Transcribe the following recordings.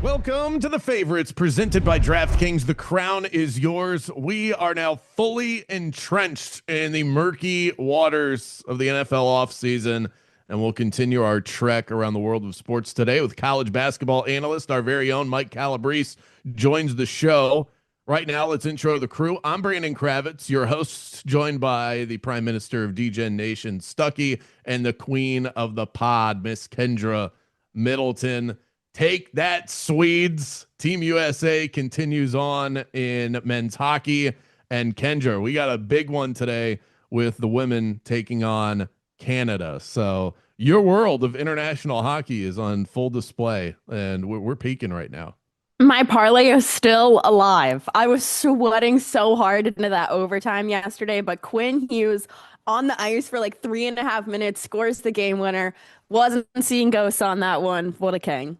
Welcome to the favorites presented by DraftKings. The crown is yours. We are now fully entrenched in the murky waters of the NFL offseason, and we'll continue our trek around the world of sports today with college basketball analyst, our very own Mike Calabrese joins the show. Right now, let's intro the crew. I'm Brandon Kravitz, your host, joined by the Prime Minister of DGen Nation, Stuckey, and the Queen of the Pod, Miss Kendra Middleton. Take that, Swedes. Team USA continues on in men's hockey. And Kendra, we got a big one today with the women taking on Canada. So your world of international hockey is on full display, and we're peaking right now. My parlay is still alive. I was sweating so hard into that overtime yesterday, but Quinn Hughes on the ice for like 3.5 minutes scores the game winner. Wasn't seeing ghosts on that one. What a king.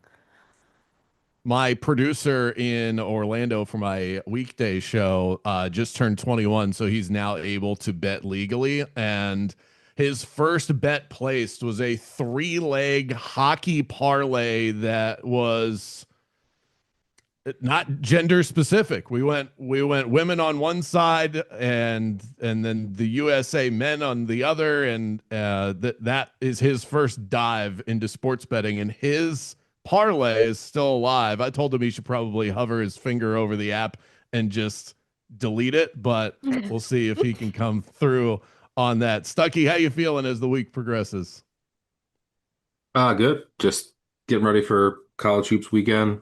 My producer in Orlando for my weekday show just turned 21, so he's now able to bet legally. And his first bet placed was a three-leg hockey parlay that was not gender specific. We went women on one side and then the USA men on the other, and that is his first dive into sports betting, and his parlay is still alive. I told him he should probably hover his finger over the app and just delete it, but we'll see if he can come through on that. Stuckey, how you feeling as the week progresses? Good. Just getting ready for college hoops weekend.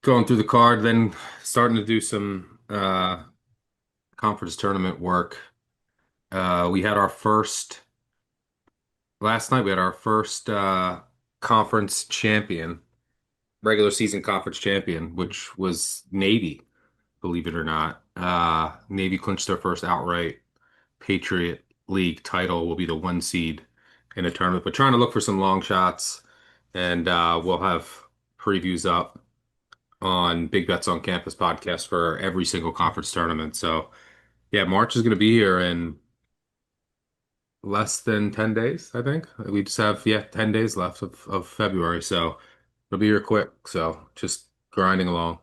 Going through the card, then starting to do some conference tournament work. We had our first last night. We had our first conference champion, regular season conference champion, which was Navy. Believe it or not, Navy clinched their first outright Patriot League title. Will be the one seed in a tournament. But trying to look for some long shots, and we'll have previews up on Big Bets on Campus podcast for every single conference tournament. So yeah, March is going to be here in less than 10 days, I think. We just have, 10 days left of February. So it'll be here quick. So just grinding along.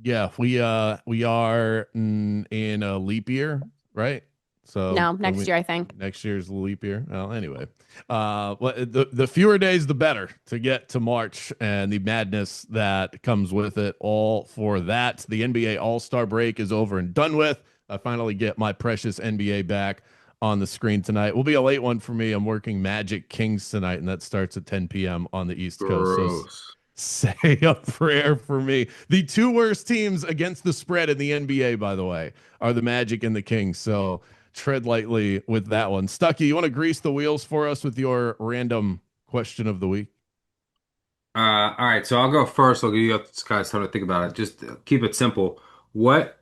Yeah, we are in a leap year, right? So No, next year, I think. next year's the leap year. Well, anyway, well, the fewer days, the better to get to March and the madness that comes with it. All for that. The NBA All-Star break is over and done with. I finally get my precious NBA back on the screen tonight. Will be a late one for me. I'm working Magic Kings tonight, and that starts at 10 p.m. on the East Coast. So Gross. say a prayer for me. The two worst teams against the spread in the NBA, by the way, are the Magic and the Kings. So tread lightly with that one. Stuckey, you want to grease the wheels for us with your random question of the week? All right, so I'll go first. I'll give you guys time to think about it. Just keep it simple. What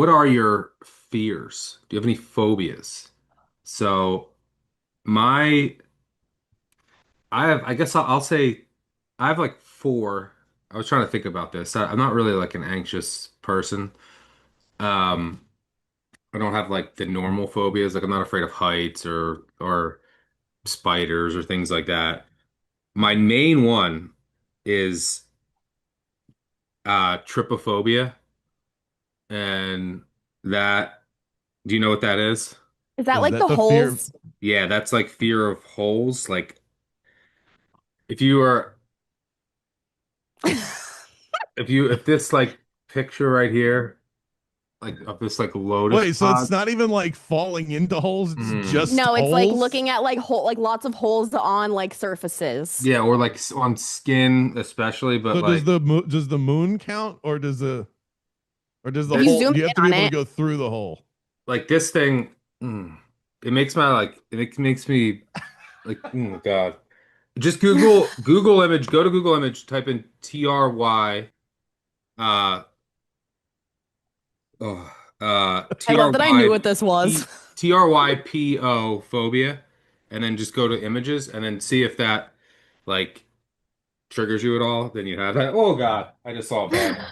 are your fears? Do you have any phobias? So my I guess I'll say I have like four. I was trying to think about this. I'm not really like an anxious person. Um, I don't have like the normal phobias. Like I'm not afraid of heights or spiders or things like that. My main one is trypophobia, and that do you know what that is? Is that Is like that the the fear? holes? Yeah, that's like fear of holes. Like if you are if this like picture right here, like of this like lotus Wait, so it's pod. not even like falling into holes, it's Mm. just No, it's like holes? looking at like like lots of holes on like surfaces. Yeah, or like on skin especially, but So does like the moon count, or does the If you this hole, zoom do you have to in be on able to it, go through the hole? like this thing, it makes my like makes me like oh God. Just Google image, go to Google image, type in TRY uh oh, I love that I knew what this was. TRYPO phobia, and then just go to images and then see if that like triggers you at all. Then you have that. Oh God, I just saw a bad one.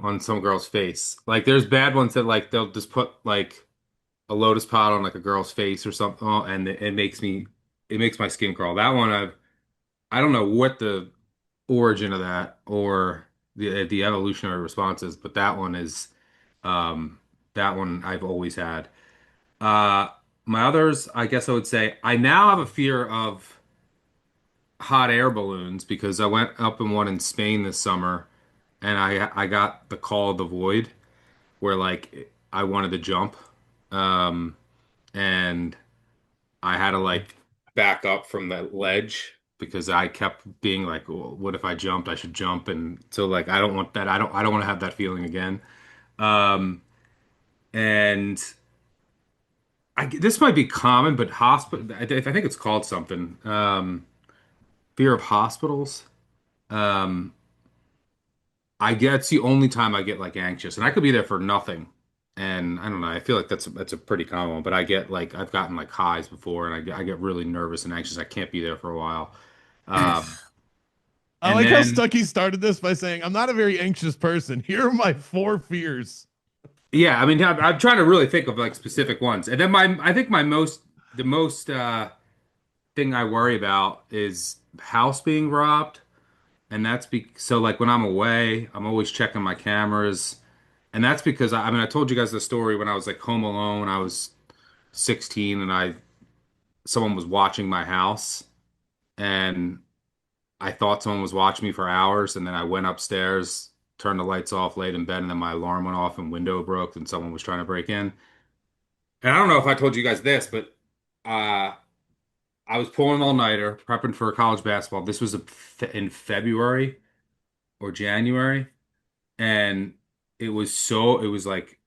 On some girl's face. Like there's bad ones that like they'll just put like a lotus pod on like a girl's face or something, and it makes my skin crawl. That one I don't know what the origin of that or the evolutionary response is, but um that one I've always had. Uh my others, I guess I would say I now have a fear of hot air balloons because I went up in one in Spain this summer and I got the call of the void where like I wanted to jump. Um and I had to like back up from the ledge because I kept being like, well, what if I jumped? I should jump. And so like I don't want that. I don't want to have that feeling again. Um and this might be common, but hospital I think it's called something. Fear of hospitals. Um I get it's the only time I get like anxious, and I could be there for nothing. And I don't know. I feel like that's a pretty common one, but I get like I've gotten like highs before, and I get really nervous and anxious. I can't be there for a while. Um, I and like how then Stucky started this by saying, I'm not a very anxious person. Here are my four fears. yeah, I mean I'm trying to really think of like specific ones. And then my I think my most thing I worry about is house being robbed, and so like when I'm away, I'm always checking my cameras. And that's because I mean I told you guys the story when I was like home alone. I was 16 and I someone was watching my house and I thought someone was watching me for hours and then I went upstairs, turned the lights off, laid in bed, and then my alarm went off and window broke and someone was trying to break in. And I don't know if I told you guys this, but uh I was pulling an all-nighter, prepping for college basketball. This was in February or January, and it was like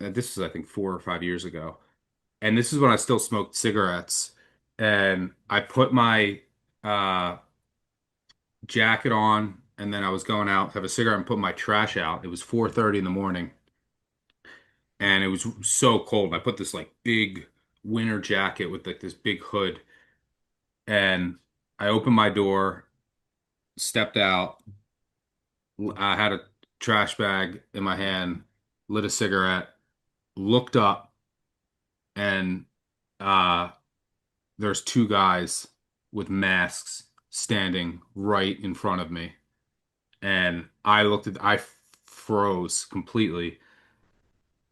this was I think 4 or 5 years ago. And this is when I still smoked cigarettes. And I put my uh, jacket on, and then I was going out to have a cigarette and put my trash out. It was 4:30 in the morning, and it was so cold. And I put this like big winter jacket with like this big hood, and I opened my door, stepped out. I had a trash bag in my hand, lit a cigarette, looked up, and uh, there's two guys with masks standing right in front of me. And I froze completely.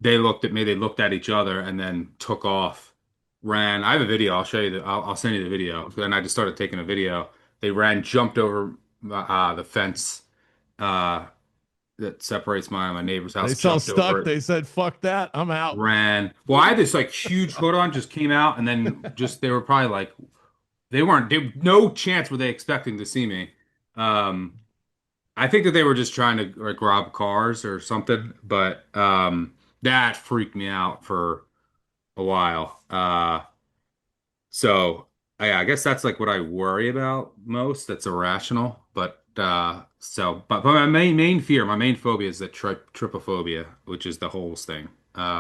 They looked at me, they looked at each other, and then took off, ran. I have a video. I'll show you I'll send you the video. Then I just started taking a video. They ran, jumped over the fence uh, that separates my neighbor's They house, saw jumped over Stuck. it, They said, fuck that. I'm out. ran. Well, I had this like huge hood on, just came out, and then just they were probably like no chance were they expecting to see me. Um, I think that they were just trying to like rob cars or something, but that freaked me out for a while. So yeah, I guess that's like what I worry about most. That's irrational, but my main fear, my main phobia is the trypophobia, which is the holes thing.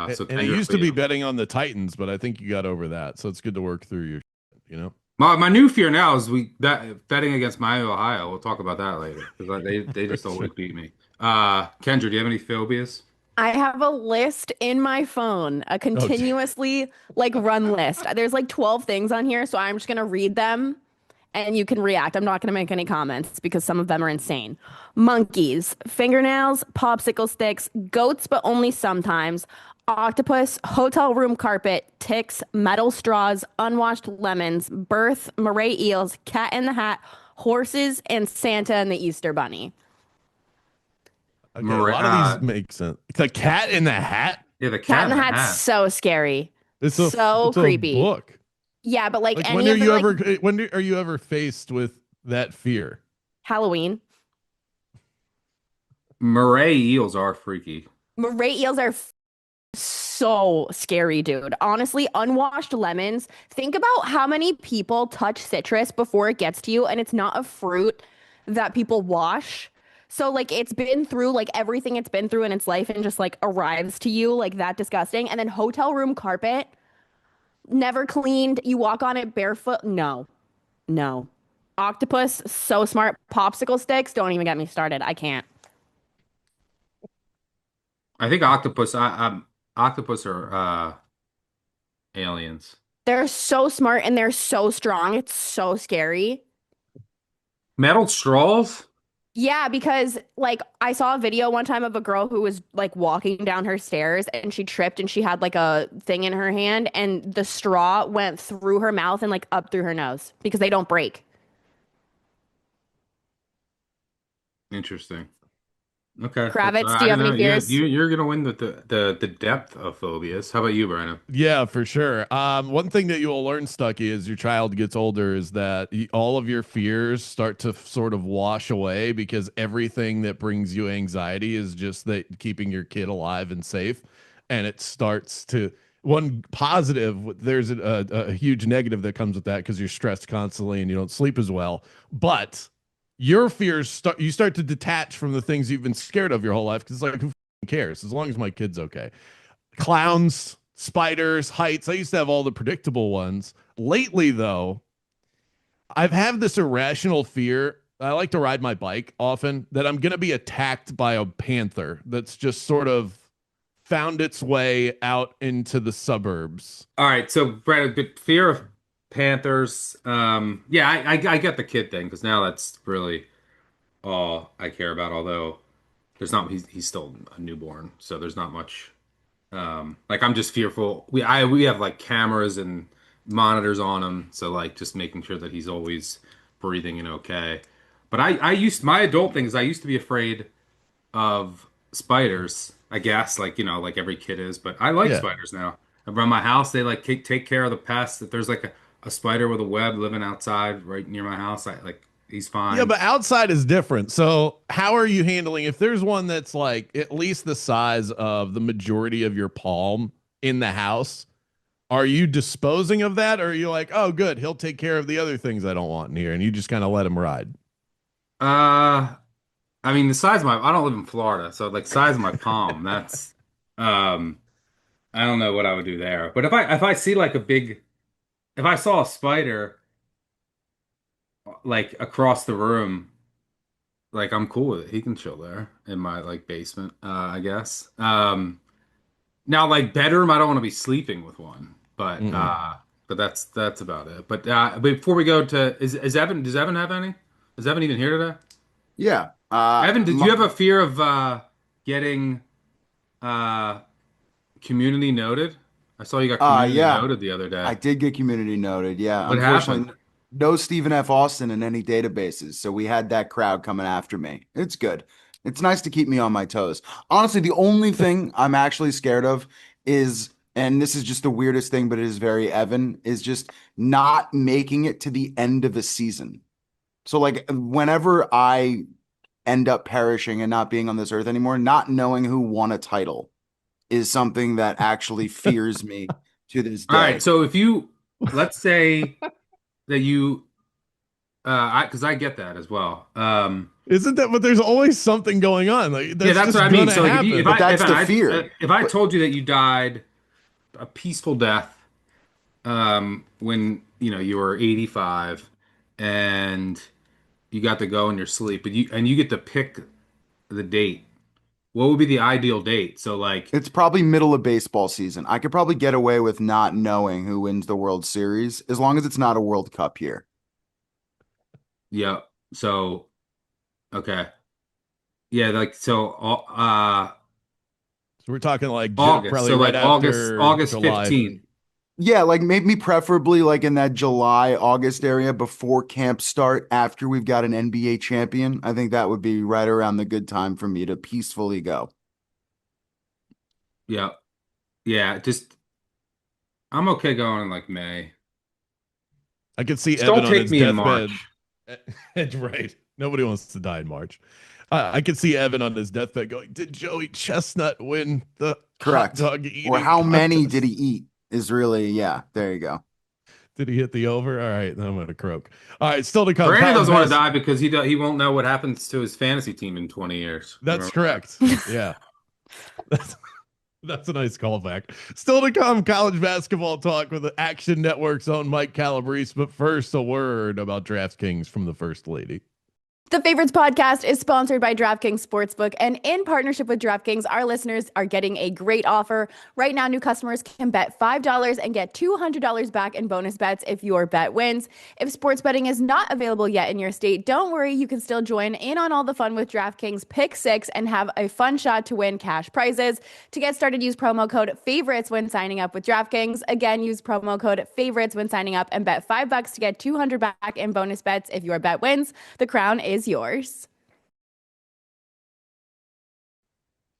So And it Kendra, used to be betting on the Titans, but I think you got over that. So it's good to work through your, you know? my new fear now is we that betting against Miami, Ohio. We'll talk about that later because they just always beat me. Kendra, do you have any phobias? I have a list in my phone, a Oh, continuously like run list. There's like 12 things on here, so I'm just gonna read them and you can react. I'm not gonna make any comments because some of them are insane. Monkeys, fingernails, popsicle sticks, goats, but only sometimes, octopus, hotel room carpet, ticks, metal straws, unwashed lemons, birth, moray eels, cat in the hat, horses, and Santa and the Easter Bunny. okay. A lot of these make sense. The Cat in the Hat. Yeah, the Cat cat in in the the Hat's hat. so scary. It's So a creepy. book. Yeah, but like Like any of the like are you ever faced with that fear? Halloween, Moray eels are freaky. moray eels are so scary, dude. Honestly, unwashed lemons. Think about how many people touch citrus before it gets to you, and it's not a fruit that people wash. So like it's been through like everything it's been through in its life and just like arrives to you like that disgusting. And then hotel room carpet, never cleaned. You walk on it barefoot. No, no. Octopus, so smart. Popsicle sticks, don't even get me started. I can't. I think octopus are aliens. They're so smart and they're so strong. It's so scary. Metal straws? Yeah, because like I saw a video one time of a girl who was like walking down her stairs and she tripped and she had like a thing in her hand and the straw went through her mouth and like up through her nose because they don't break. Interesting. Okay, Kravitz, do I you don't have know. any fears? You're gonna win the depth of phobias. How about you, Brandon? Yeah, for sure. One thing that you will learn, Stucky, as your child gets older is that all of your fears start to sort of wash away because everything that brings you anxiety is just that keeping your kid alive and safe. And it starts to one positive, there's a huge negative that comes with that because you're stressed constantly and you don't sleep as well. But your fears you start to detach from the things you've been scared of your whole life because it's like, who cares? As long as my kid's okay. Clowns, spiders, heights. I used to have all the predictable ones. Lately, though, I've had this irrational fear. I like to ride my bike often that I'm going to be attacked by a panther that's just sort of found its way out into the suburbs. All right, so Brandon, but fear of Panthers. Yeah, I get the kid thing because now that's really all I care about. Although he's still a newborn, so there's not much. Like I'm just fearful. We have like cameras and monitors on him, so like just making sure that he's always breathing and okay. But I used my adult things. I used to be afraid of spiders, I guess, like like every kid is. But I like Yeah. spiders now. Around my house, they like take care of the pests. If there's like a spider with a web living outside right near my house, I like he's Yeah, fine. but outside is different. So, how are you handling if there's one that's like at least the size of the majority of your palm in the house? Are you disposing of that, or are you like, oh, good, he'll take care of the other things I don't want in here, and you just kind of let him ride? Uh, I mean the size of my I don't live in Florida, so like size of my palm. That's um. I don't know what I would do there. But if I see like if I saw a spider like across the room, like I'm cool with it. He can chill there in my like basement, I guess. Now like bedroom, I don't want to be sleeping with one, Mm-mm. but that's about it. But before we go to is Evan, does Evan have any? Is Evan even here today? Yeah. Evan, did you have a fear of getting uh community noted? I saw you got community Yeah, noted the other day. I did get community noted. Yeah. What happened? Unfortunately, no Stephen F. Austin in any databases. So we had that crowd coming after me. It's good. It's nice to keep me on my toes. Honestly, the only thing I'm actually scared of is, and this is just the weirdest thing, but it is very Evan, is just not making it to the end of a season. So, like, whenever I end up perishing and not being on this earth anymore, not knowing who won a title is something that actually fears me to this All right, day. so if you let's say that you because I get that as well. Isn't that? But there's always something going on. Like Yeah, that's that's what just I mean. gonna So like happen. But that's the fear. if I But told you that you died a peaceful death when you were 85 and you got to go in your sleep, but you get to pick the date. What would be the ideal date? So like it's probably middle of baseball season. I could probably get away with not knowing who wins the World Series as long as it's not a World Cup year. yeah, so okay. Yeah, like so So we're talking like August. probably So right like after August July. 15th. Yeah, like maybe preferably like in that July, August area before camp start, after we've got an NBA champion. I think that would be right around the good time for me to peacefully go. Yeah. Yeah, just I'm okay going in like May. I could see Just don't Evan on take his me in deathbed. March. Right. Nobody wants to die in March. I could see Evan on his deathbed going, "Did Joey Chestnut win the hot Correct. dog Or eating how many did contest? he eat is really, yeah, there you go. Did he hit the over? All right, then I'm gonna croak. All right, still to come. Brandon College doesn't want to basketball. die because he won't know what happens to his fantasy team in 20 years. That's Remember that? correct. Yeah, that's that's a nice callback. Still to come, college basketball talk with the Action Network's own Mike Calabrese. But first, a word about DraftKings from the First Lady. The Favorites podcast is sponsored by DraftKings Sportsbook, and in partnership with DraftKings, our listeners are getting a great offer. Right now, new customers can bet $5 and get $200 back in bonus bets if your bet wins. If sports betting is not available yet in your state, don't worry, you can still join in on all the fun with DraftKings Pick 6 and have a fun shot to win cash prizes. To get started, use promo code FAVORITES when signing up with DraftKings. Again, use promo code FAVORITES when signing up and bet $5 to get $200 back in bonus bets if your bet wins. The crown is yours.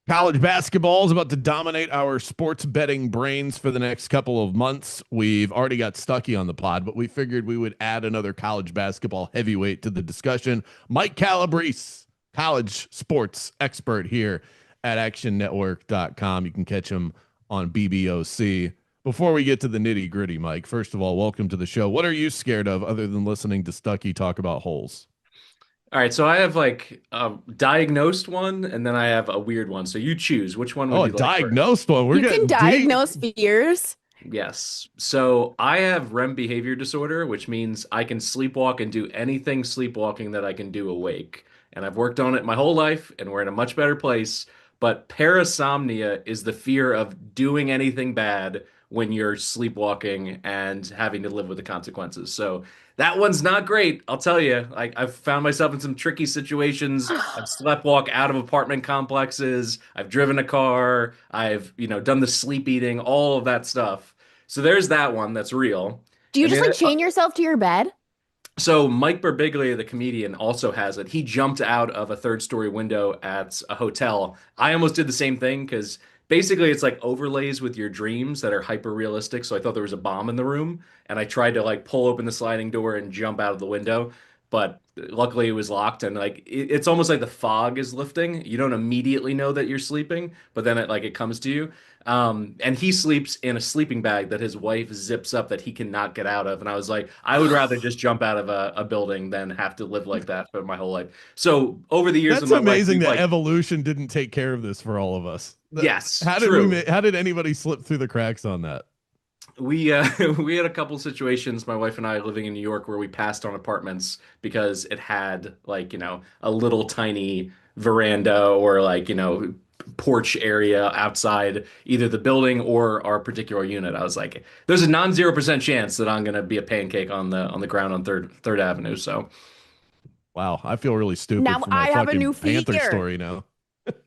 College basketball is about to dominate our sports betting brains for the next couple of months. We've already got Stuckey on the pod, but we figured we would add another college basketball heavyweight to the discussion. Mike Calabrese, college sports expert here at actionnetwork.com. You can catch him on BBOC. Before we get to the nitty gritty, Mike, first of all, welcome to the show. What are you scared of other than listening to Stuckey talk about holes? All right, so I have like a diagnosed one, and then I have a weird one. So you choose which one would Oh, a you like first? diagnosed one. We're You can getting deep. diagnose fears. Yes. So I have REM behavior disorder, which means I can sleepwalk and do anything sleepwalking that I can do awake. And I've worked on it my whole life, and we're in a much better place. But parasomnia is the fear of doing anything bad when you're sleepwalking and having to live with the consequences. So that one's not great, I'll tell you. Like I've found myself in some tricky situations. I've sleptwalk out of apartment complexes. I've driven a car. I've, done the sleep eating, all of that stuff. So there's that one that's real. Do you And just the like chain yourself to your bed? So Mike Birbiglia, the comedian, also has it. He jumped out of a third-story window at a hotel. I almost did the same thing because basically it's like overlays with your dreams that are hyper realistic. So I thought there was a bomb in the room, and I tried to like pull open the sliding door and jump out of the window, but luckily it was locked. And like it's almost like the fog is lifting. You don't immediately know that you're sleeping, but then it comes to you. And he sleeps in a sleeping bag that his wife zips up that he cannot get out of. And I was like, I would rather just jump out of a building than have to live like that for my whole life. So over the years, That's of my life, amazing we've, that like, evolution didn't take care of this for all of us. yes, How did true. how did anybody slip through the cracks on that? We we had a couple situations, my wife and I living in New York, where we passed on apartments because it had a little tiny veranda or porch area outside either the building or our particular unit. I was like, there's a non-0% chance that I'm gonna be a pancake on the ground on Third Avenue. So Wow, I feel really stupid Now for my I have a fucking new Panther fear. story now.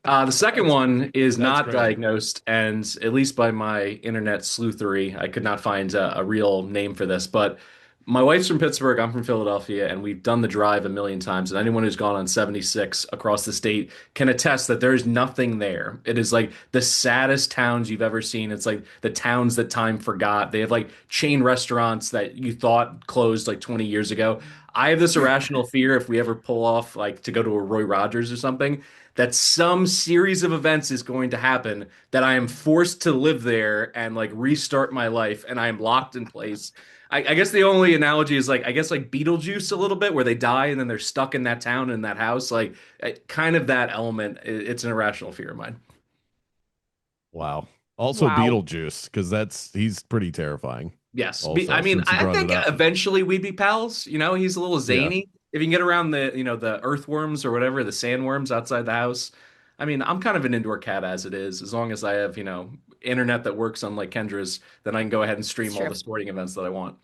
the second one is that's not great. diagnosed, and at least by my internet sleuthery, I could not find a real name for this. But my wife's from Pittsburgh, I'm from Philadelphia, and we've done the drive a million times. And anyone who's gone on 76 across the state can attest that there's nothing there. It is like the saddest towns you've ever seen. It's like the towns that time forgot. They have like chain restaurants that you thought closed like 20 years ago. I have this irrational fear if we ever pull off like to go to a Roy Rogers or something, that some series of events is going to happen that I am forced to live there and like restart my life and I am locked in place. I guess the only analogy is like I guess like Beetlejuice a little bit where they die and then they're stuck in that town in that house. Like kind of that element. It's an irrational fear of mine. Wow. Also Wow. Beetlejuice, because he's pretty terrifying. Yes. Also, I mean, since you I brought think it up. eventually we'd be pals. He's a little zany. If you can get around the earthworms or whatever, the sandworms outside the house. I mean, I'm kind of an indoor cat as it is. As long as I have, internet that works on like Kendra's, then I can go ahead and stream It's all true. the sporting events that I want.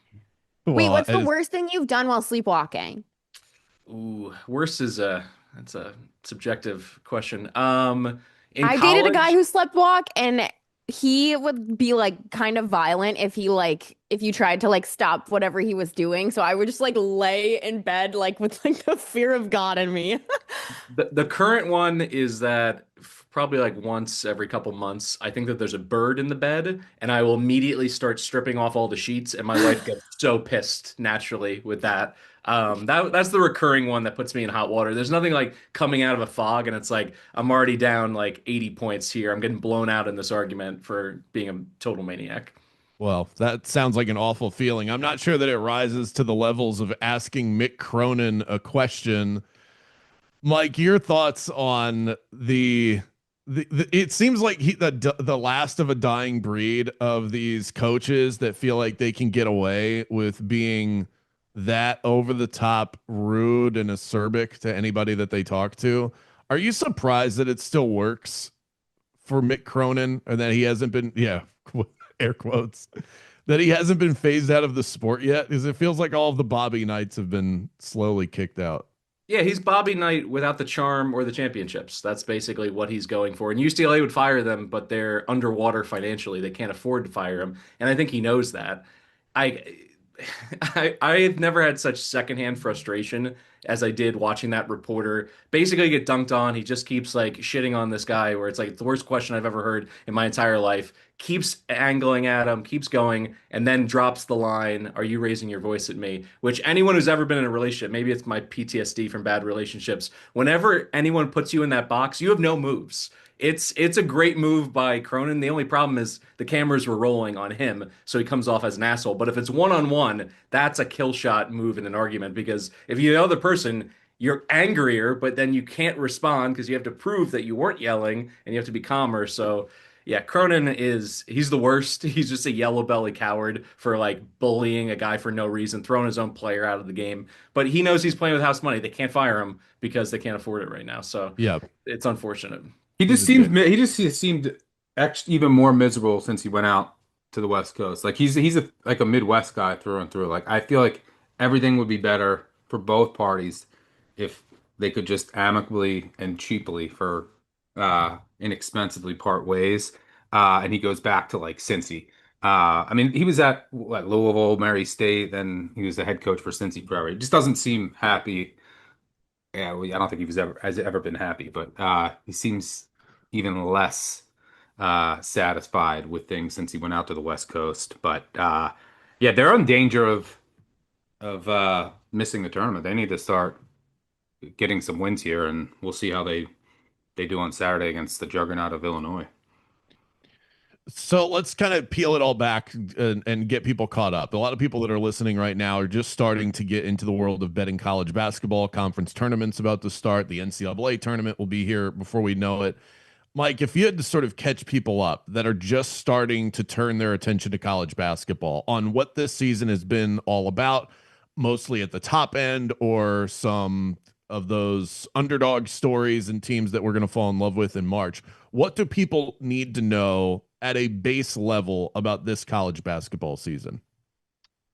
Wait, Well, what's the as- worst thing you've done while sleepwalking? Ooh, worse is that's a subjective question. In I dated a guy college- who sleepwalk, and he would be like kind of violent if you tried to like stop whatever he was doing. So I would just like lay in bed like with like the fear of God in me. The current one is that probably like once every couple months, I think that there's a bird in the bed, and I will immediately start stripping off all the sheets, and my wife gets so pissed naturally with that. That's the recurring one that puts me in hot water. There's nothing like coming out of a fog, and it's like I'm already down like 80 points here. I'm getting blown out in this argument for being a total maniac. Well, that sounds like an awful feeling. I'm not sure that it rises to the levels of asking Mick Cronin a question. Mike, your thoughts on it seems like the last of a dying breed of these coaches that feel like they can get away with being that over the top, rude, and acerbic to anybody that they talk to. Are you surprised that it still works for Mick Cronin and that he hasn't been, yeah, air quotes, that he hasn't been phased out of the sport yet? Because it feels like all of the Bobby Knights have been slowly kicked out. Yeah, he's Bobby Knight without the charm or the championships. That's basically what he's going for. And UCLA would fire them, but they're underwater financially. They can't afford to fire him. And I think he knows that. I I've never had such secondhand frustration as I did watching that reporter basically get dunked on. He just keeps like shitting on this guy where it's like the worst question I've ever heard in my entire life. Keeps angling at him, keeps going, and then drops the line, "Are you raising your voice at me?" Which anyone who's ever been in a relationship, maybe it's my PTSD from bad relationships. Whenever anyone puts you in that box, you have no moves. It's a great move by Cronin. The only problem is the cameras were rolling on him, so he comes off as an asshole. But if it's one-on-one, that's a kill shot move in an argument because if you're the other person, you're angrier, but then you can't respond because you have to prove that you weren't yelling and you have to be calmer. So yeah, Cronin he's the worst. He's just a yellow belly coward for like bullying a guy for no reason, throwing his own player out of the game. But he knows he's playing with house money. They can't fire him because they can't afford it right now. So Yeah, it's unfortunate. He just seemed even more miserable since he went out to the West Coast. Like he's like a Midwest guy through and through. Like I feel like everything would be better for both parties if they could just amicably and cheaply for inexpensively part ways. And he goes back to like Cincy. I mean, he was at what, Louisville, Mary State, then he was the head coach for Cincy forever. He just doesn't seem happy. Yeah, well, I don't think has ever been happy, but he seems even less satisfied with things since he went out to the West Coast. But yeah, they're in danger of missing the tournament. They need to start getting some wins here, and we'll see how they do on Saturday against the juggernaut of Illinois. So let's kind of peel it all back and get people caught up. A lot of people that are listening right now are just starting to get into the world of betting college basketball. Conference tournaments about to start. The NCAA tournament will be here before we know it. Mike, if you had to sort of catch people up that are just starting to turn their attention to college basketball on what this season has been all about, mostly at the top end or some of those underdog stories and teams that we're going to fall in love with in March, what do people need to know at a base level about this college basketball season?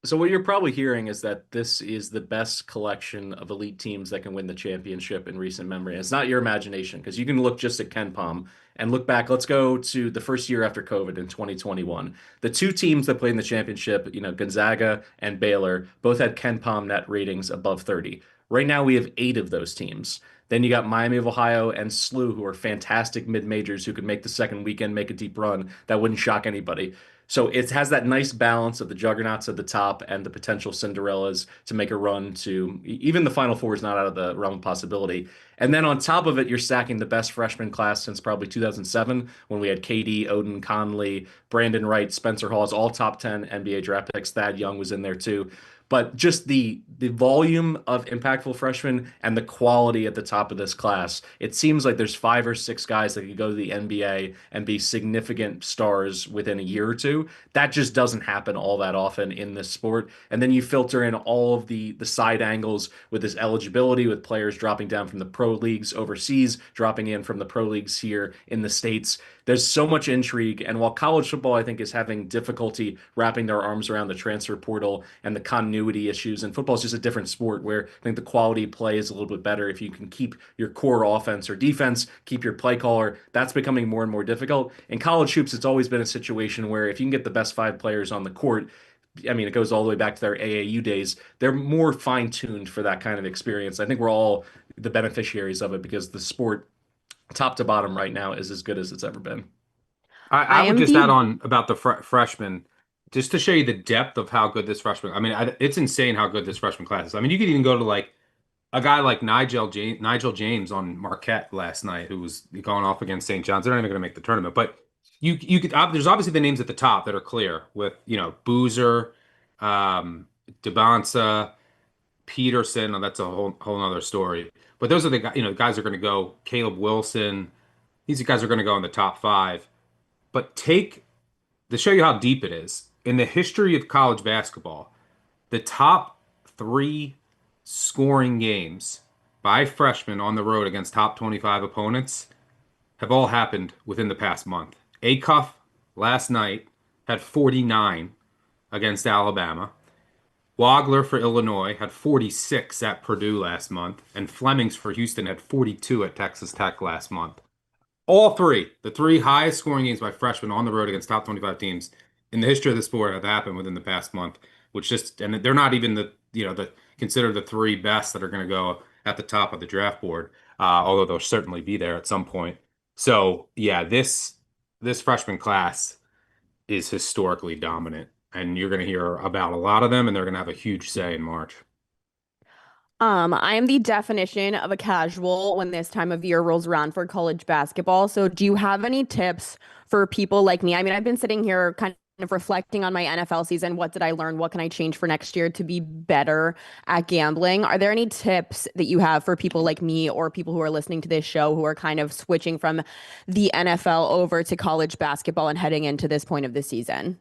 So what you're probably hearing is that this is the best collection of elite teams that can win the championship in recent memory. And it's not your imagination because you can look just at Ken Pom and look back. Let's go to the first year after COVID in 2021. The two teams that played in the championship, Gonzaga and Baylor, both had Ken Pom net ratings above 30. Right now we have 8 of those teams. Then you got Miami of Ohio and SLU, who are fantastic mid-majors who could make the second weekend, make a deep run. That wouldn't shock anybody. So it has that nice balance of the juggernauts at the top and the potential Cinderellas to make a run to even the Final Four is not out of the realm of possibility. And then on top of it, you're stacking the best freshman class since probably 2007 when we had KD, Odin, Conley, Brandon Wright, Spencer Hawes, all top 10 NBA draft picks. Thad Young was in there too. But just the volume of impactful freshmen and the quality at the top of this class, it seems like there's 5 or 6 guys that could go to the NBA and be significant stars within a year or two. That just doesn't happen all that often in this sport. And then you filter in all of the side angles with this eligibility, with players dropping down from the pro leagues overseas, dropping in from the pro leagues here in the States. There's so much intrigue. And while college football, I think, is having difficulty wrapping their arms around the transfer portal and the continuity issues, and football is just a different sport where I think the quality of play is a little bit better if you can keep your core offense or defense, keep your play caller. That's becoming more and more difficult. In college hoops, it's always been a situation where if you can get the best 5 players on the court, I mean, it goes all the way back to their AAU days. They're more fine-tuned for that kind of experience. I think we're all the beneficiaries of it because the sport top to bottom right now is as good as it's ever been. I would just add on about the freshmen, just to show you the depth of how good this freshman. I mean, it's insane how good this freshman class is. I mean, you could even go to like a guy like Nigel James on Marquette last night, who was going off against St. John's. They're not even going to make the tournament, but you could. There's obviously the names at the top that are clear with Boozer, Debansa, Peterson. Oh, that's a whole other story. But those are the guys are going to go. Caleb Wilson. These guys are going to go in the top 5. But to show you how deep it is, in the history of college basketball, the top 3 scoring games by freshmen on the road against top 25 opponents have all happened within the past month. Acuff last night had 49 against Alabama. Wagler for Illinois had 46 at Purdue last month, and Flemings for Houston had 42 at Texas Tech last month. All three, the 3 highest scoring games by freshmen on the road against top 25 teams in the history of the sport have happened within the past month, which just, and they're not even the considered the 3 best that are going to go at the top of the draft board, although they'll certainly be there at some point. So yeah, this freshman class is historically dominant, and you're going to hear about a lot of them, and they're going to have a huge say in March. I am the definition of a casual when this time of year rolls around for college basketball. So, do you have any tips for people like me? I mean, I've been sitting here kind of reflecting on my NFL season. What did I learn? What can I change for next year to be better at gambling? Are there any tips that you have for people like me or people who are listening to this show who are kind of switching from the NFL over to college basketball and heading into this point of the season?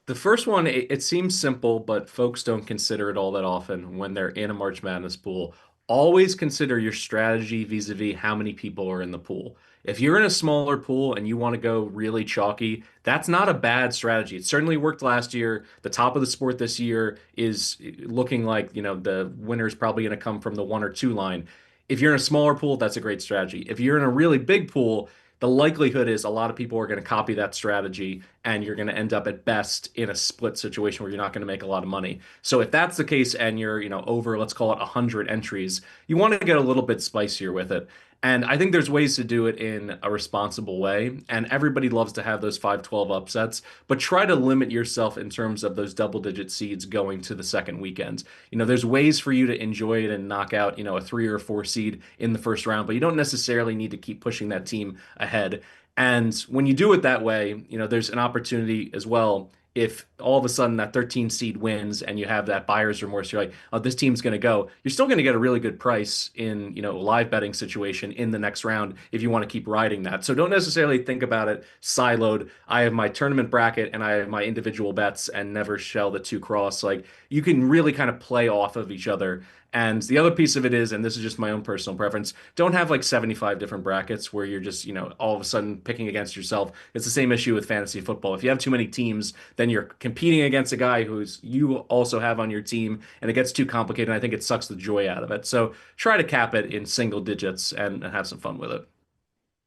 The first one, it seems simple, but folks don't consider it all that often when they're in a March Madness pool. Always consider your strategy vis-a-vis how many people are in the pool. If you're in a smaller pool and you want to go really chalky, that's not a bad strategy. It certainly worked last year. The top of the sport this year is looking like, the winner's probably going to come from the 1 or 2 line. If you're in a smaller pool, that's a great strategy. If you're in a really big pool, the likelihood is a lot of people are going to copy that strategy and you're going to end up at best in a split situation where you're not going to make a lot of money. So if that's the case and you're, over, let's call it 100 entries, you want to get a little bit spicier with it. And I think there's ways to do it in a responsible way. And everybody loves to have those 5-12 upsets, but try to limit yourself in terms of those double-digit seeds going to the second weekend. There's ways for you to enjoy it and knock out, a 3 or 4 seed in the first round, but you don't necessarily need to keep pushing that team ahead. And when you do it that way, there's an opportunity as well. If all of a sudden that 13 seed wins and you have that buyer's remorse, you're like, oh, this team's going to go. You're still going to get a really good price in, a live betting situation in the next round if you want to keep riding that. So don't necessarily think about it siloed. I have my tournament bracket and I have my individual bets and never shall the 2 cross. Like you can really kind of play off of each other. And the other piece of it is, and this is just my own personal preference, don't have like 75 different brackets where you're just, all of a sudden picking against yourself. It's the same issue with fantasy football. If you have too many teams, then you're competing against a guy who's you also have on your team, and it gets too complicated. And I think it sucks the joy out of it. So try to cap it in single digits and have some fun with it.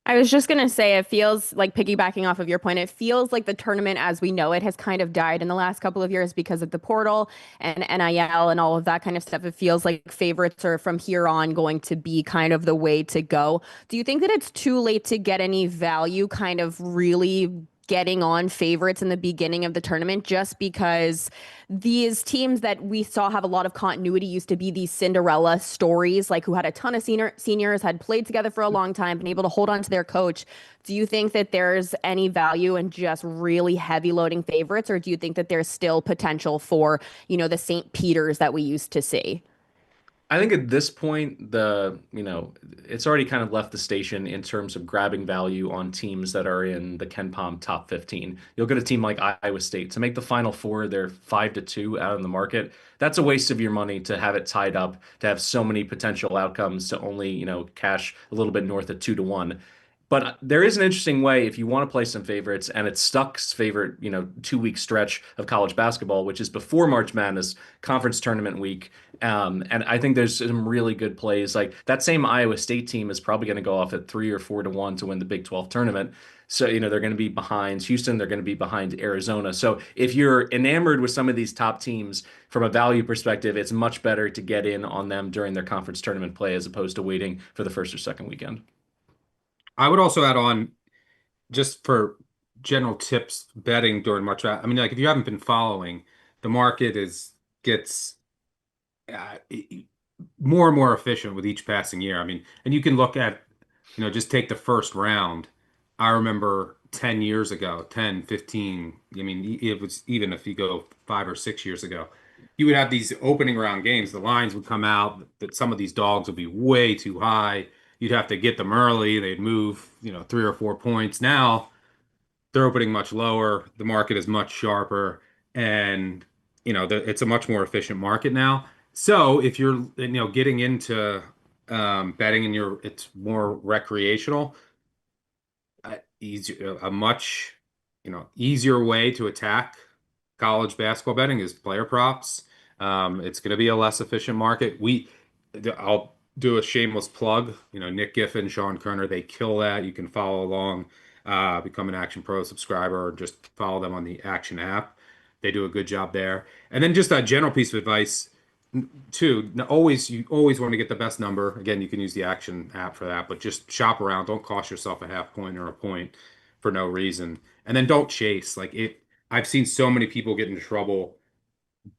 I was just going to say, it feels like piggybacking off of your point, it feels like the tournament as we know it has kind of died in the last couple of years because of the portal and NIL and all of that kind of stuff. It feels like favorites are from here on going to be kind of the way to go. Do you think that it's too late to get any value kind of really getting on favorites in the beginning of the tournament, just because these teams that we saw have a lot of continuity used to be these Cinderella stories, like who had a ton of seniors, had played together for a long time, been able to hold on to their coach? Do you think that there's any value in just really heavy loading favorites, or do you think that there's still potential for, the St. Peters that we used to see? I think at this point, it's already kind of left the station in terms of grabbing value on teams that are in the Ken Pom top 15. You'll get a team like Iowa State to make the Final Four. They're 5-2 out in the market. That's a waste of your money to have it tied up, to have so many potential outcomes to only, cash a little bit north of 2-1. But there is an interesting way if you want to play some favorites, and it's Stuck's favorite, 2-week stretch of college basketball, which is before March Madness, conference tournament week. And I think there's some really good plays. Like that same Iowa State team is probably going to go off at 3 or 4-1 to win the Big 12 tournament. So, they're going to be behind Houston. They're going to be behind Arizona. So if you're enamored with some of these top teams from a value perspective, it's much better to get in on them during their conference tournament play as opposed to waiting for the first or second weekend. I would also add on, just for general tips betting during March. I mean, like if you haven't been following, the market gets uh, more and more efficient with each passing year. I mean, and you can look at, just take the first round. I remember 10 years ago, 10, 15. I mean, it was even if you go 5 or 6 years ago, you would have these opening round games. The lines would come out that some of these dogs would be way too high. You'd have to get them early. They'd move, 3 or 4 points. Now they're opening much lower. The market is much sharper. And it's a much more efficient market now. So if you're, getting into betting and it's more recreational, a much, easier way to attack college basketball betting is player props. It's going to be a less efficient market. I'll do a shameless plug. Nick Giffen, Sean Kerner, they kill that. You can follow along, become an Action Pro subscriber, or just follow them on the Action app. They do a good job there. And then just a general piece of advice too. You always want to get the best number. Again, you can use the Action app for that, but just shop around. Don't cost yourself a half point or a point for no reason. And then don't chase. I've seen so many people get into trouble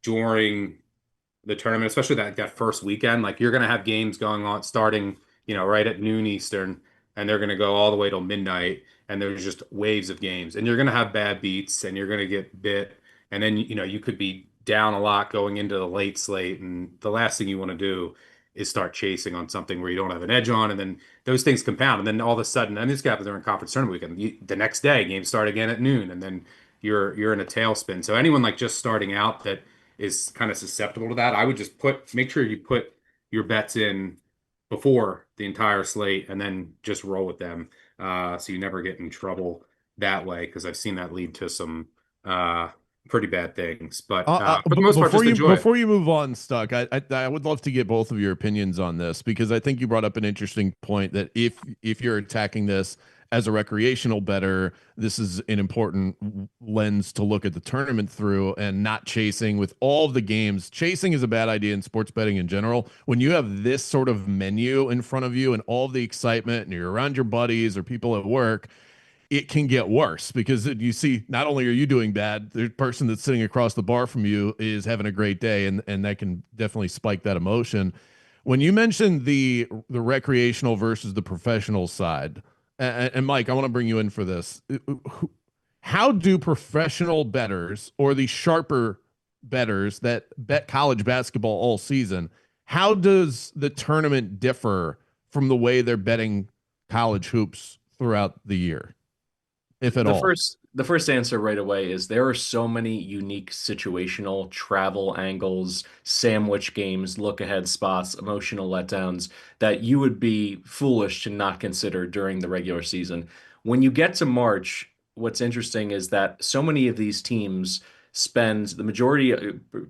during the tournament, especially that first weekend. Like, you're going to have games going on starting, right at noon Eastern, and they're going to go all the way till midnight, and there's just waves of games, and you're going to have bad beats, and you're going to get bit, and then you could be down a lot going into the late slate, and the last thing you want to do is start chasing on something where you don't have an edge on, and then those things compound, and then all of a sudden, and this happens during conference tournament weekend, the next day games start again at noon, and then you're in a tailspin. So anyone like just starting out that is kind of susceptible to that, I would just make sure you put your bets in before the entire slate and then just roll with them, so you never get in trouble that way, because I've seen that lead to some pretty bad things. But for the most part, just enjoy it. Before you move on, Stuck, I would love to get both of your opinions on this, because I think you brought up an interesting point that if you're attacking this as a recreational bettor, this is an important lens to look at the tournament through, and not chasing with all of the games. Chasing is a bad idea in sports betting in general. When you have this sort of menu in front of you and all the excitement, and you're around your buddies or people at work, it can get worse, because you see, not only are you doing bad, the person that's sitting across the bar from you is having a great day, and that can definitely spike that emotion. When you mentioned the recreational versus the professional side, and Mike, I want to bring you in for this. How do professional bettors, or the sharper bettors that bet college basketball all season, how does the tournament differ from the way they're betting college hoops throughout the year, if at all? The first answer right away is there are so many unique situational travel angles, sandwich games, look ahead spots, emotional letdowns that you would be foolish to not consider during the regular season. When you get to March, what's interesting is that so many of these teams spend the majority,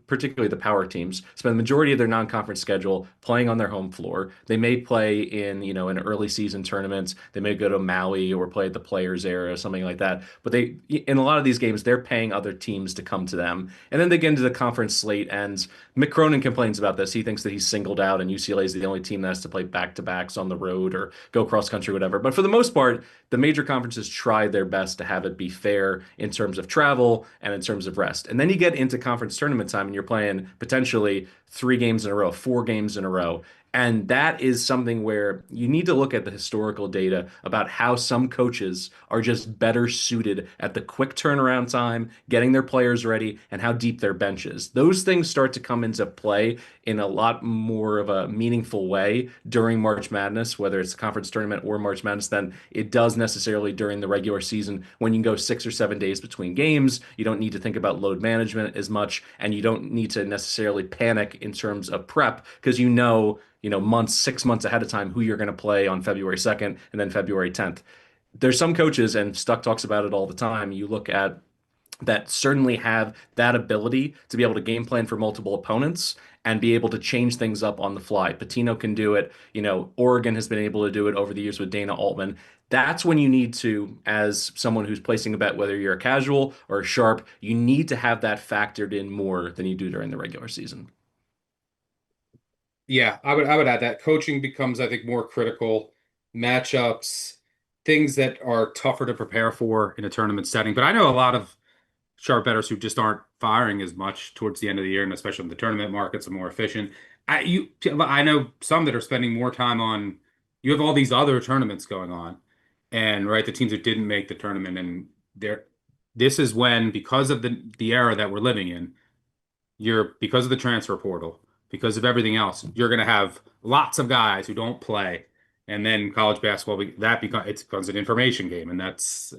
particularly the power teams, spend the majority of their non-conference schedule playing on their home floor. They may play in, an early season tournament. They may go to Maui or play at the Players Area, something like that. But in a lot of these games, they're paying other teams to come to them. And then they get into the conference slate, and Mick Cronin complains about this. He thinks that he's singled out, and UCLA is the only team that has to play back-to-backs on the road or go cross-country, whatever. But for the most part, the major conferences try their best to have it be fair in terms of travel and in terms of rest. And then you get into conference tournament time, and you're playing potentially 3 games in a row, 4 games in a row. And that is something where you need to look at the historical data about how some coaches are just better suited at the quick turnaround time, getting their players ready, and how deep their bench is. Those things start to come into play in a lot more of a meaningful way during March Madness, whether it's a conference tournament or March Madness, than it does necessarily during the regular season, when you can go 6 or 7 days between games. You don't need to think about load management as much, and you don't need to necessarily panic in terms of prep, because months, 6 months ahead of time who you're going to play on February 2nd and then February 10th. There's some coaches, and Stuck talks about it all the time, you look at that certainly have that ability to be able to game plan for multiple opponents and be able to change things up on the fly. Patino can do it. Oregon has been able to do it over the years with Dana Altman. That's when you need to, as someone who's placing a bet, whether you're a casual or a sharp, you need to have that factored in more than you do during the regular season. Yeah, I would add that coaching becomes, I think, more critical. Matchups, things that are tougher to prepare for in a tournament setting. But I know a lot of sharp bettors who just aren't firing as much towards the end of the year, and especially when the tournament markets are more efficient. I know some that are spending more time on. You have all these other tournaments going on, and right, the teams that didn't make the tournament, and this is when, because of the era that we're living in, because of the transfer portal, because of everything else, you're going to have lots of guys who don't play, and then college basketball it becomes an information game, and that's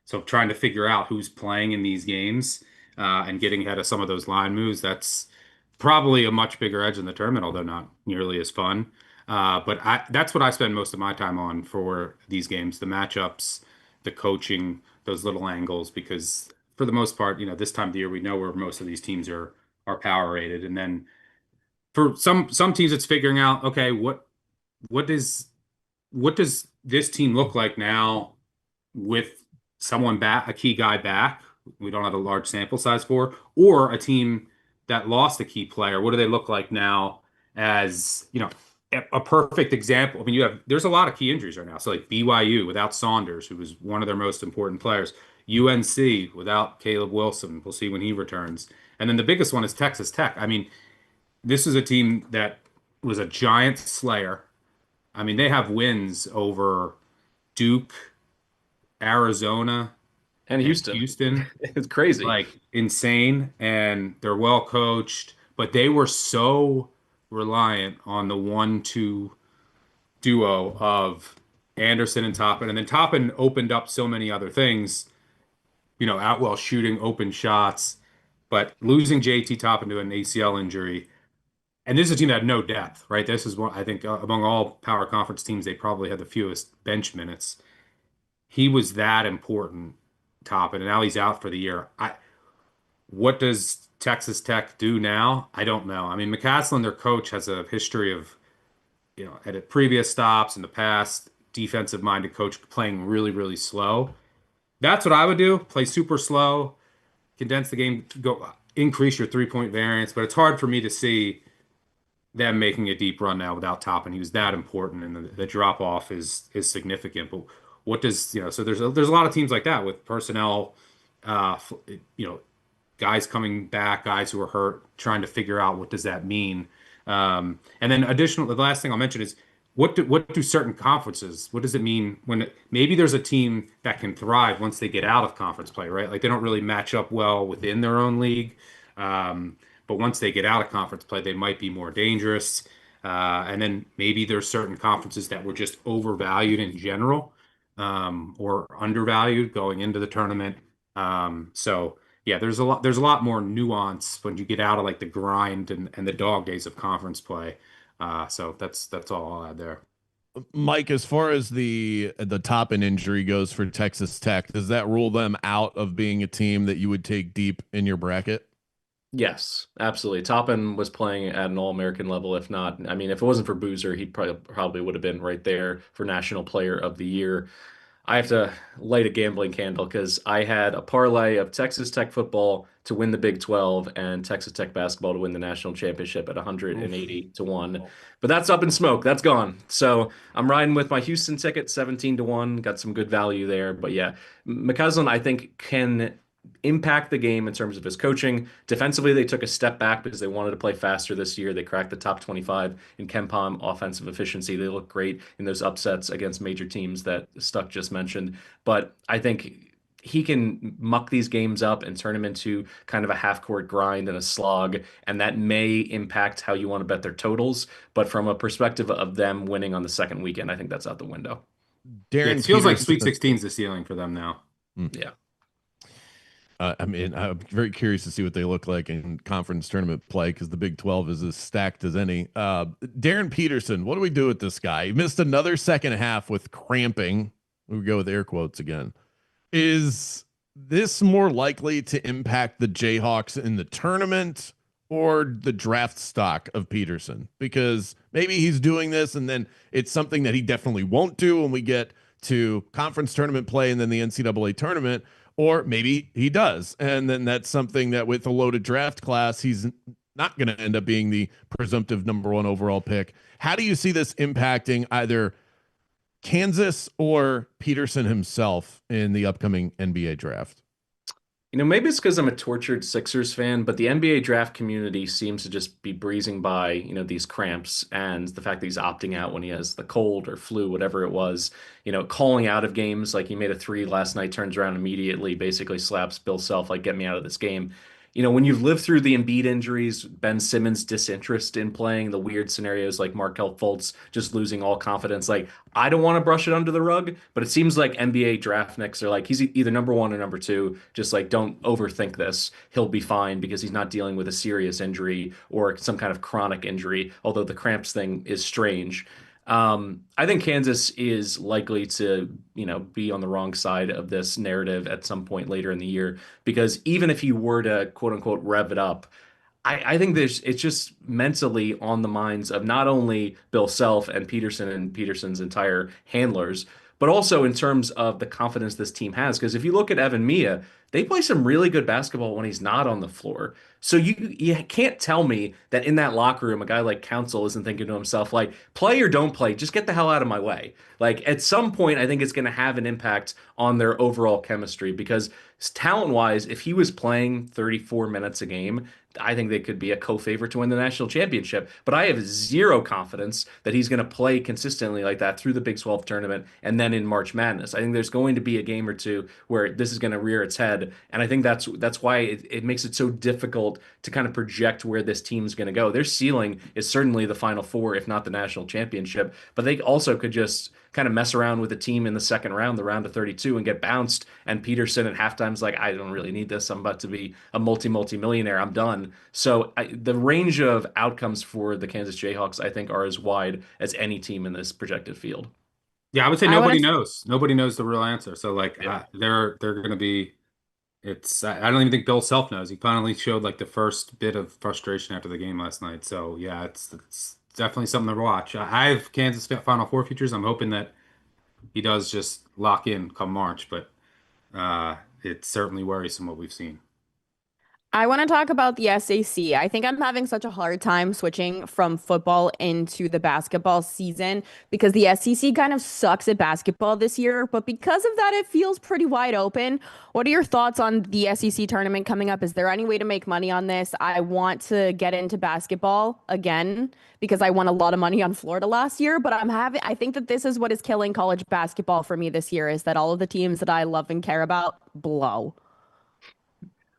so trying to figure out who's playing in these games and getting ahead of some of those line moves. That's probably a much bigger edge in the tournament, although not nearly as fun. That's what I spend most of my time on for these games, the matchups, the coaching, those little angles, because for the most part, this time of the year, we know where most of these teams are power rated. And then for some teams, it's figuring out, okay, what does this team look like now with someone back, a key guy back? We don't have a large sample size for, or a team that lost a key player. What do they look like now as, a perfect example? I mean, there's a lot of key injuries right now. So like BYU without Saunders, who was one of their most important players, UNC without Caleb Wilson. We'll see when he returns. And then the biggest one is Texas Tech. I mean, this is a team that was a giant slayer. I mean, they have wins over Duke, Arizona, And and Houston. Houston. It's crazy. Like insane, and they're well coached, but they were so reliant on the 1-2 duo of Anderson and Toppin. And then Toppin opened up so many other things, Outwell shooting open shots, but losing JT Toppin to an ACL injury. And this is a team that had no depth, right? This is one, I think, among all power conference teams, they probably had the fewest bench minutes. He was that important, Toppin, and now he's out for the year. What does Texas Tech do now? I don't know. I mean, McCaslin, their coach, has a history of, at previous stops in the past, defensive-minded coach playing really, really slow. That's what I would do. Play super slow, condense the game, go increase your three-point variance. But it's hard for me to see them making a deep run now without Toppin. He was that important, and the drop-off is significant. But what does, so there's a lot of teams like that with personnel, guys coming back, guys who are hurt, trying to figure out what does that mean. And then the last thing I'll mention is what do certain conferences, what does it mean when maybe there's a team that can thrive once they get out of conference play, right? Like they don't really match up well within their own league. But once they get out of conference play, they might be more dangerous. And then maybe there's certain conferences that were just overvalued in general, or undervalued going into the tournament. So yeah, there's a lot more nuance when you get out of like the grind and the dog days of conference play. So that's all I'll add there. Mike, as far as the Toppin injury goes for Texas Tech, does that rule them out of being a team that you would take deep in your bracket? Yes, absolutely. Toppin was playing at an All-American level, if not. I mean, if it wasn't for Boozer, he probably would have been right there for National Player of the Year. I have to light a gambling candle because I had a parlay of Texas Tech football to win the Big 12 and Texas Tech basketball to win the national championship at 180 to 1. But that's up in smoke. That's gone. So I'm riding with my Houston ticket, 17 to 1. Got some good value there. But yeah, McCaslin, I think, can impact the game in terms of his coaching. Defensively, they took a step back because they wanted to play faster this year. They cracked the top 25 in KenPom offensive efficiency. They look great in those upsets against major teams that Stuck just mentioned. But I think he can muck these games up and turn them into kind of a half-court grind and a slog, and that may impact how you want to bet their totals. But from a perspective of them winning on the second weekend, I think that's out the window. Darren, It feels like Sweet 16 is the ceiling for them now. Yeah. I mean, I'm very curious to see what they look like in conference tournament play because the Big 12 is as stacked as any. Darren Peterson, what do we do with this guy? He missed another second half with cramping. We go with air quotes again. Is this more likely to impact the Jayhawks in the tournament or the draft stock of Peterson? Because maybe he's doing this and then it's something that he definitely won't do when we get to conference tournament play and then the NCAA tournament. Or maybe he does. And then that's something that with a loaded draft class, he's not going to end up being the presumptive number one overall pick. How do you see this impacting either Kansas or Peterson himself in the upcoming NBA draft? Maybe it's because I'm a tortured Sixers fan, but the NBA draft community seems to just be breezing by, these cramps and the fact that he's opting out when he has the cold or flu, whatever it was, calling out of games. Like he made a three last night, turns around immediately, basically slaps Bill Self, like, get me out of this game. when you've lived through the Embiid injuries, Ben Simmons' disinterest in playing, the weird scenarios like Markelle Fultz just losing all confidence, like I don't want to brush it under the rug, but it seems like NBA draft nicks are like he's either number one or number two. Just like don't overthink this. He'll be fine because he's not dealing with a serious injury or some kind of chronic injury, although the cramps thing is strange. I think Kansas is likely to, be on the wrong side of this narrative at some point later in the year because even if you were to quote unquote rev it up, I think it's just mentally on the minds of not only Bill Self and Peterson and Peterson's entire handlers, but also in terms of the confidence this team has. Because if you look at Evan Mia, they play some really good basketball when he's not on the floor. So you can't tell me that in that locker room, a guy like Council isn't thinking to himself, like, play or don't play, just get the hell out of my way. Like at some point, I think it's going to have an impact on their overall chemistry because talent-wise, if he was playing 34 minutes a game, I think they could be a co-favorite to win the national championship. But I have zero confidence that he's going to play consistently like that through the Big 12 tournament and then in March Madness. I think there's going to be a game or two where this is going to rear its head, and I think that's why it makes it so difficult to kind of project where this team's going to go. Their ceiling is certainly the Final Four, if not the national championship, but they also could just kind of mess around with a team in the second round, the round of 32, and get bounced. And Peterson at halftime's like, I don't really need this. I'm about to be a multi-millionaire. I'm done. So the range of outcomes for the Kansas Jayhawks, I think, are as wide as any team in this projected field. Yeah, I would say I nobody wanna- knows. Nobody knows the real answer. So like Yeah. they're going to be. It's I don't even think Bill Self knows. He finally showed like the first bit of frustration after the game last night. So yeah, it's definitely something to watch. I have Kansas Final Four futures. I'm hoping that he does just lock in come March, but it's certainly worrisome what we've seen. I want to talk about the SAC. I think I'm having such a hard time switching from football into the basketball season because the SEC kind of sucks at basketball this year. But because of that, it feels pretty wide open. What are your thoughts on the SEC tournament coming up? Is there any way to make money on this? I want to get into basketball again because I won a lot of money on Florida last year. But I think that this is what is killing college basketball for me this year is that all of the teams that I love and care about blow.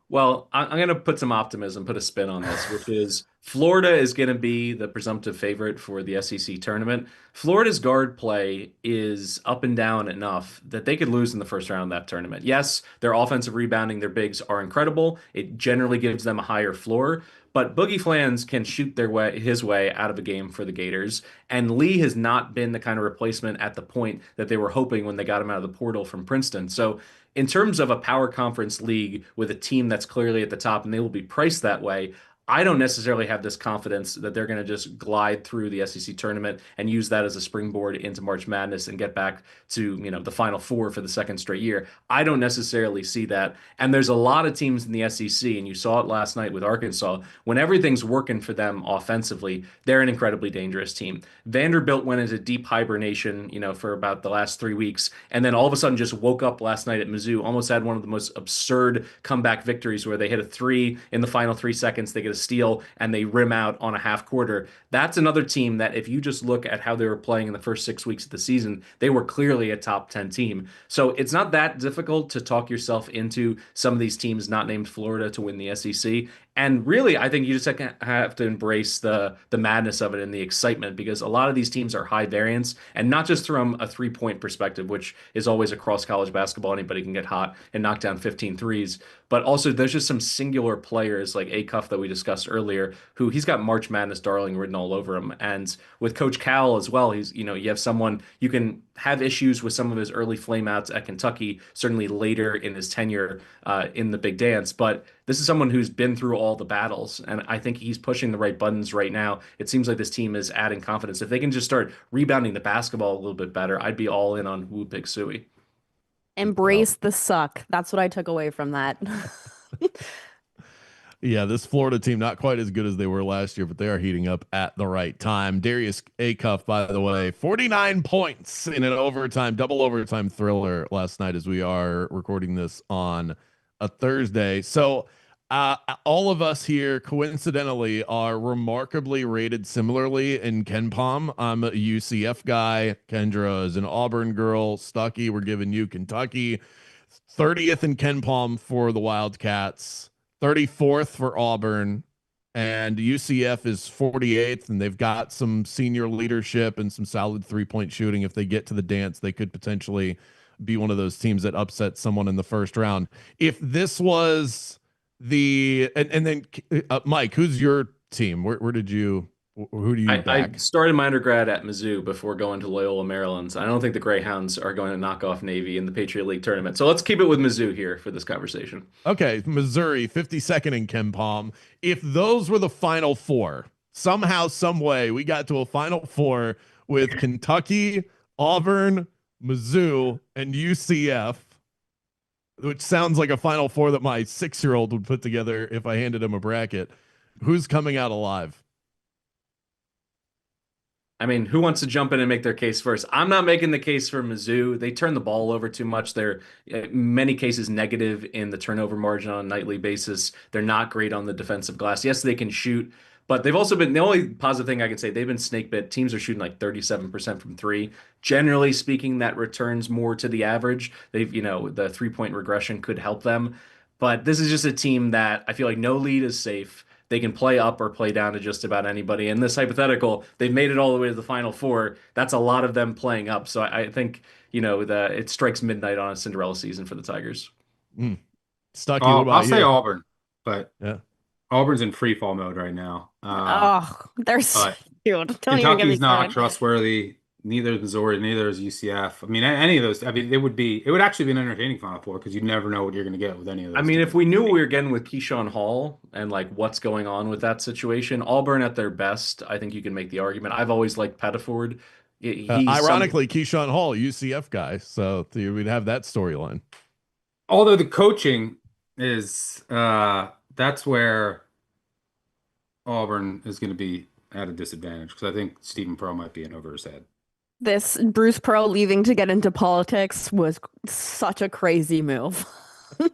Well, I'm going to put some optimism, put a spin on this, which is Florida is going to be the presumptive favorite for the SEC tournament. Florida's guard play is up and down enough that they could lose in the first round of that tournament. Yes, their offensive rebounding, their bigs are incredible. It generally gives them a higher floor. But Boogie Flans can shoot his way out of a game for the Gators, and Lee has not been the kind of replacement at the point that they were hoping when they got him out of the portal from Princeton. So in terms of a power conference league with a team that's clearly at the top and they will be priced that way, I don't necessarily have this confidence that they're going to just glide through the SEC tournament and use that as a springboard into March Madness and get back to, the Final Four for the second straight year. I don't necessarily see that. And there's a lot of teams in the SEC, and you saw it last night with Arkansas. When everything's working for them offensively, they're an incredibly dangerous team. Vanderbilt went into deep hibernation, for about the last 3 weeks, and then all of a sudden just woke up last night at Mizzou, almost had one of the most absurd comeback victories where they hit a three in the final 3 seconds. They get a steal and they rim out on a half quarter. That's another team that if you just look at how they were playing in the first 6 weeks of the season, they were clearly a top 10 team. So it's not that difficult to talk yourself into some of these teams not named Florida to win the SEC. And really, I think you just have to embrace the madness of it and the excitement because a lot of these teams are high variance and not just from a 3-point perspective, which is always across college basketball. Anybody can get hot and knock down 15 threes. But also there's just some singular players like Acuff that we discussed earlier, who he's got March Madness darling written all over him. And with Coach Cal as well, he's, you have someone you can have issues with some of his early flameouts at Kentucky, certainly later in his tenure in the Big Dance. But this is someone who's been through all the battles, and I think he's pushing the right buttons right now. It seems like this team is adding confidence. If they can just start rebounding the basketball a little bit better, I'd be all in on Woo Pig Sooie. Embrace the suck. That's what I took away from that. Yeah, this Florida team, not quite as good as they were last year, but they are heating up at the right time. Darius Acuff, by the way, 49 points in an double overtime thriller last night as we are recording this on a Thursday. So all of us here, coincidentally, are remarkably rated similarly in KenPom. I'm a UCF guy. Kendra is an Auburn girl. Stucky, we're giving you Kentucky. 30th in KenPom for the Wildcats. 34th for Auburn, and UCF is 48th, and they've got some senior leadership and some solid 3-point shooting. If they get to the dance, they could potentially be one of those teams that upset someone in the first round. If this was and then Mike, who's your team? Who do you I back? started my undergrad at Mizzou before going to Loyola Maryland. I don't think the Greyhounds are going to knock off Navy in the Patriot League tournament. So let's keep it with Mizzou here for this conversation. Okay, Missouri, 52nd in Ken Palm. If those were the final four, somehow, some way, we got to a final four with Kentucky, Auburn, Mizzou, and UCF, which sounds like a final four that my 6-year-old would put together if I handed him a bracket. Who's coming out alive? I mean, who wants to jump in and make their case first? I'm not making the case for Mizzou. They turn the ball over too much. They're in many cases negative in the turnover margin on a nightly basis. They're not great on the defensive glass. Yes, they can shoot, but they've also been the only positive thing I can say, they've been snake bit. Teams are shooting like 37% from three. Generally speaking, that returns more to the average. The 3-point regression could help them. But this is just a team that I feel like no lead is safe. They can play up or play down to just about anybody. In this hypothetical, they've made it all the way to the Final Four. That's a lot of them playing up. So I think, it strikes midnight on a Cinderella season for the Tigers. Stucky, what about I'll say you? Auburn, but Yeah. Auburn's in free fall mode right now. They're so but cute. Don't even get me Kentucky's not started. trustworthy. Neither is Missouri, neither is UCF. I mean, any of those. I mean, it would actually be an entertaining Final Four because you never know what you're going to get with any of those. I mean, teams. if we knew what we were getting with Keyshawn Hall and like what's going on with that situation, Auburn at their best, I think you can make the argument. I've always liked Pettiford. Ironically, Keyshawn Hall, UCF guy, so we'd have that storyline. Although the coaching is, that's where Auburn is going to be at a disadvantage because I think Stephen Pro might be in over his head. This Bruce Pearl leaving to get into politics was such a crazy move. What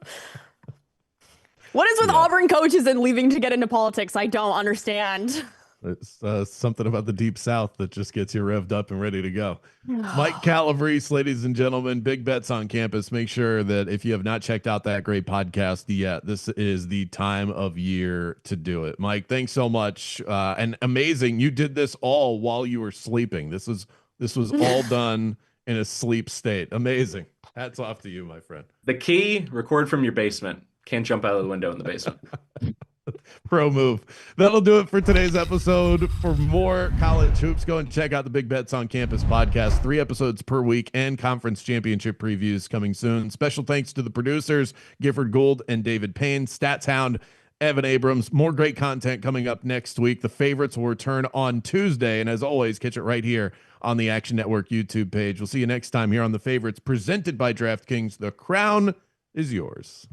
is with Auburn coaches and leaving to get into politics? I don't understand. It's something about the Deep South that just gets you revved up and ready to go. Mike Calabrese, ladies and gentlemen, Big Bets on Campus. Make sure that if you have not checked out that great podcast yet, this is the time of year to do it. Mike, thanks so much. And amazing. You did this all while you were sleeping. This was all done in a sleep state. Amazing. Hats off to you, my friend. The key, record from your basement. Can't jump out of the window in the basement. Pro move. That'll do it for today's episode. For more college hoops, go and check out the Big Bets on Campus podcast. 3 episodes per week and conference championship previews coming soon. Special thanks to the producers, Gifford Gould and David Payne, Stats Hound, Evan Abrams. More great content coming up next week. The favorites will return on Tuesday. And as always, catch it right here on the Action Network YouTube page. We'll see you next time here on The Favorites, presented by DraftKings. The crown is yours.